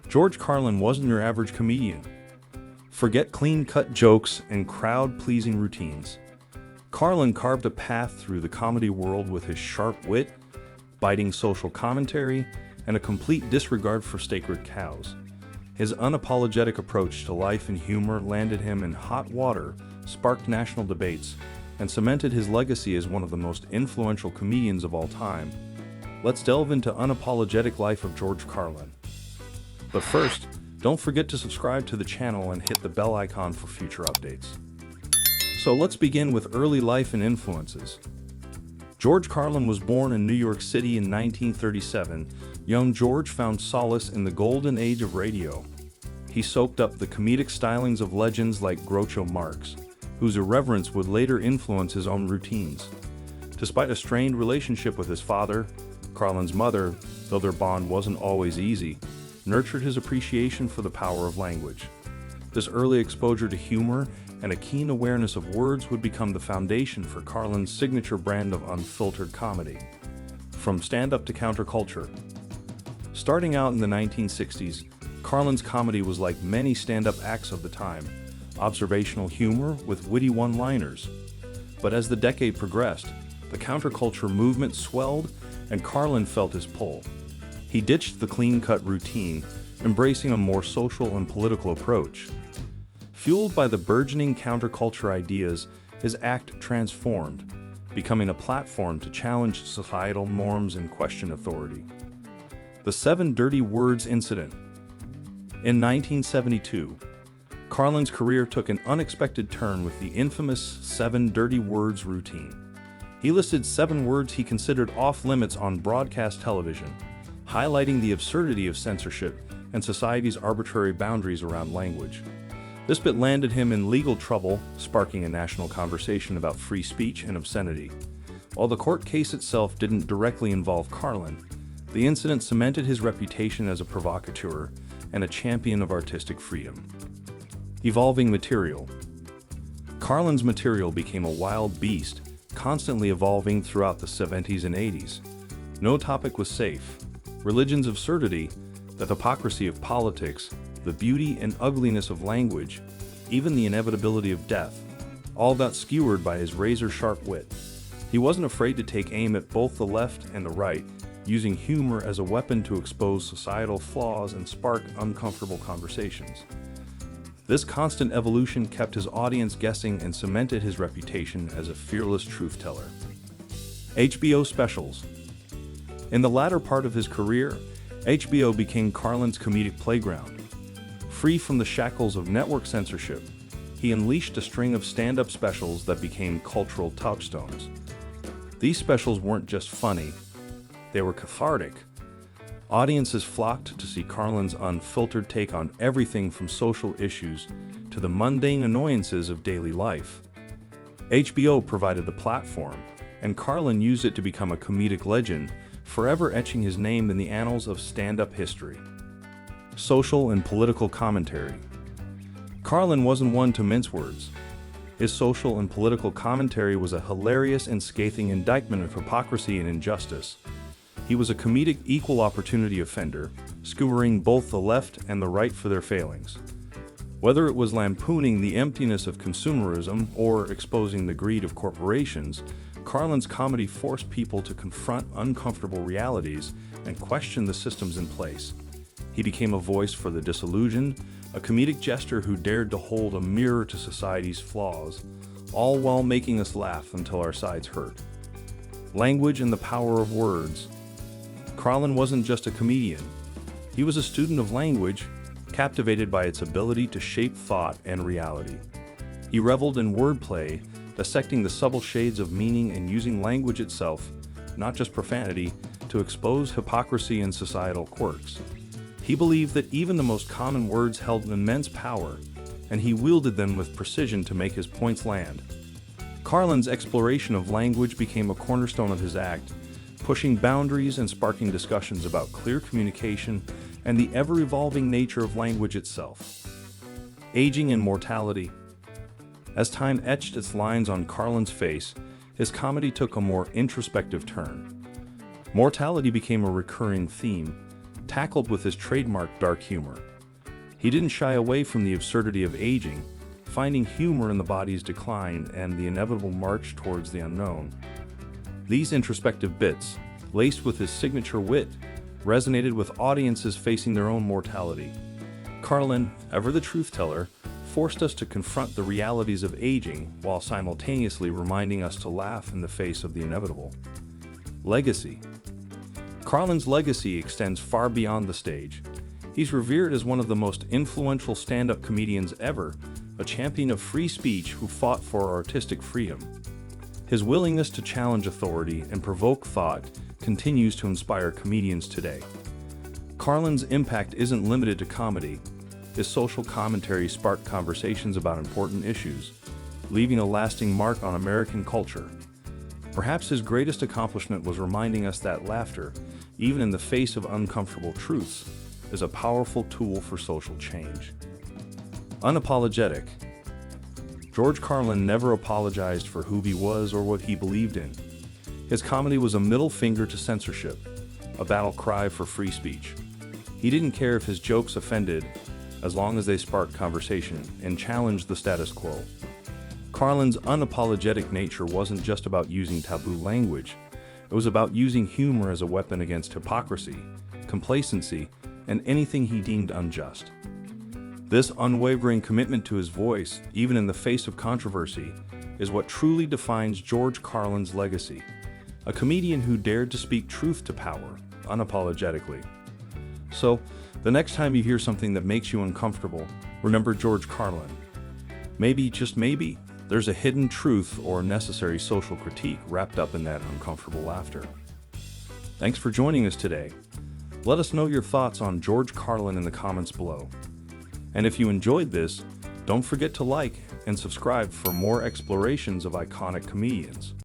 George Carlin wasn't your average comedian. Forget clean-cut jokes and crowd-pleasing routines. Carlin carved a path through the comedy world with his sharp wit, biting social commentary, and a complete disregard for sacred cows. His unapologetic approach to life and humor landed him in hot water, sparked national debates, and cemented his legacy as one of the most influential comedians of all time. Let's delve into unapologetic life of George Carlin. But first, don't forget to subscribe to the channel and hit the bell icon for future updates. So let's begin with early life and influences. George Carlin was born in New York City in 1937. Young George found solace in the golden age of radio. He soaked up the comedic stylings of legends like Groucho Marx, whose irreverence would later influence his own routines. Despite a strained relationship with his father, Carlin's mother, though their bond wasn't always easy, nurtured his appreciation for the power of language. This early exposure to humor and a keen awareness of words would become the foundation for Carlin's signature brand of unfiltered comedy. From stand-up to counterculture. Starting out in the 1960s, Carlin's comedy was like many stand-up acts of the time, observational humor with witty one-liners. But as the decade progressed, the counterculture movement swelled and Carlin felt his pull. He ditched the clean-cut routine, embracing a more social and political approach. Fueled by the burgeoning counterculture ideas, his act transformed, becoming a platform to challenge societal norms and question authority. The 7 Dirty Words Incident. In 1972, Carlin's career took an unexpected turn with the infamous 7 Dirty Words routine. He listed 7 words he considered off-limits on broadcast television, highlighting the absurdity of censorship and society's arbitrary boundaries around language. This bit landed him in legal trouble, sparking a national conversation about free speech and obscenity. While the court case itself didn't directly involve Carlin, the incident cemented his reputation as a provocateur and a champion of artistic freedom. Evolving material. Carlin's material became a wild beast, constantly evolving throughout the 70s and 80s. No topic was safe. Religion's absurdity, the hypocrisy of politics, the beauty and ugliness of language, even the inevitability of death, all got skewered by his razor-sharp wit. He wasn't afraid to take aim at both the left and the right, using humor as a weapon to expose societal flaws and spark uncomfortable conversations. This constant evolution kept his audience guessing and cemented his reputation as a fearless truth-teller. HBO specials. In the latter part of his career, HBO became Carlin's comedic playground. Free from the shackles of network censorship, he unleashed a string of stand-up specials that became cultural touchstones. These specials weren't just funny, they were cathartic. Audiences flocked to see Carlin's unfiltered take on everything from social issues to the mundane annoyances of daily life. HBO provided the platform, and Carlin used it to become a comedic legend, forever etching his name in the annals of stand-up history. Social and political commentary. Carlin wasn't one to mince words. His social and political commentary was a hilarious and scathing indictment of hypocrisy and injustice. He was a comedic equal opportunity offender, skewering both the left and the right for their failings. Whether it was lampooning the emptiness of consumerism or exposing the greed of corporations, Carlin's comedy forced people to confront uncomfortable realities and question the systems in place. He became a voice for the disillusioned, a comedic jester who dared to hold a mirror to society's flaws, all while making us laugh until our sides hurt. Language and the power of words. Carlin wasn't just a comedian. He was a student of language, captivated by its ability to shape thought and reality. He reveled in wordplay, dissecting the subtle shades of meaning and using language itself, not just profanity, to expose hypocrisy and societal quirks. He believed that even the most common words held immense power, and he wielded them with precision to make his points land. Carlin's exploration of language became a cornerstone of his act, pushing boundaries and sparking discussions about clear communication and the ever-evolving nature of language itself. Aging and mortality. As time etched its lines on Carlin's face, his comedy took a more introspective turn. Mortality became a recurring theme, tackled with his trademark dark humor. He didn't shy away from the absurdity of aging, finding humor in the body's decline and the inevitable march towards the unknown. These introspective bits, laced with his signature wit, resonated with audiences facing their own mortality. Carlin, ever the truth teller, forced us to confront the realities of aging while simultaneously reminding us to laugh in the face of the inevitable. Legacy. Carlin's legacy extends far beyond the stage. He's revered as one of the most influential stand-up comedians ever, a champion of free speech who fought for artistic freedom. His willingness to challenge authority and provoke thought continues to inspire comedians today. Carlin's impact isn't limited to comedy. His social commentary sparked conversations about important issues, leaving a lasting mark on American culture. Perhaps his greatest accomplishment was reminding us that laughter, even in the face of uncomfortable truths, is a powerful tool for social change. Unapologetic. George Carlin never apologized for who he was or what he believed in. His comedy was a middle finger to censorship, a battle cry for free speech. He didn't care if his jokes offended, as long as they sparked conversation and challenged the status quo. Carlin's unapologetic nature wasn't just about using taboo language. It was about using humor as a weapon against hypocrisy, complacency, and anything he deemed unjust. This unwavering commitment to his voice, even in the face of controversy, is what truly defines George Carlin's legacy. A comedian who dared to speak truth to power, unapologetically. So, the next time you hear something that makes you uncomfortable, remember George Carlin. Maybe, just maybe, there's a hidden truth or necessary social critique wrapped up in that uncomfortable laughter. Thanks for joining us today. Let us know your thoughts on George Carlin in the comments below. And if you enjoyed this, don't forget to like and subscribe for more explorations of iconic comedians.